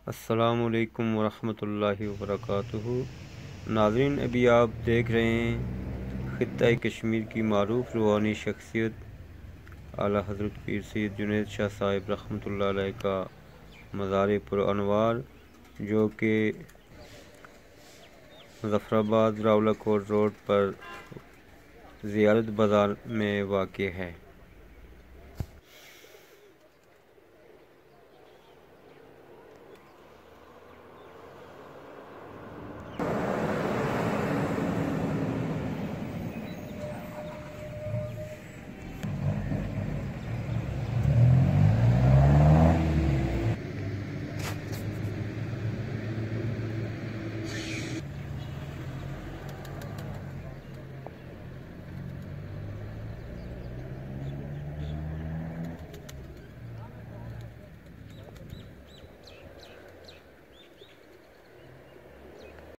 अस्सलामुअलैकुम वरहमतुल्लाहि वबरकातुहू। नाज़रीन, अभी आप देख रहे हैं ख़ित्ता कश्मीर की मारूफ़ रूहानी शख्सियत आला हज़रत पीर सैयद जुनैद शाह साहिब रहमतुल्लाह अलैह का मज़ार पुरअनवार, जो कि मुज़फ़्फ़राबाद रावलाकोट रोड पर ज़ियारत बाज़ार में वाक़ है।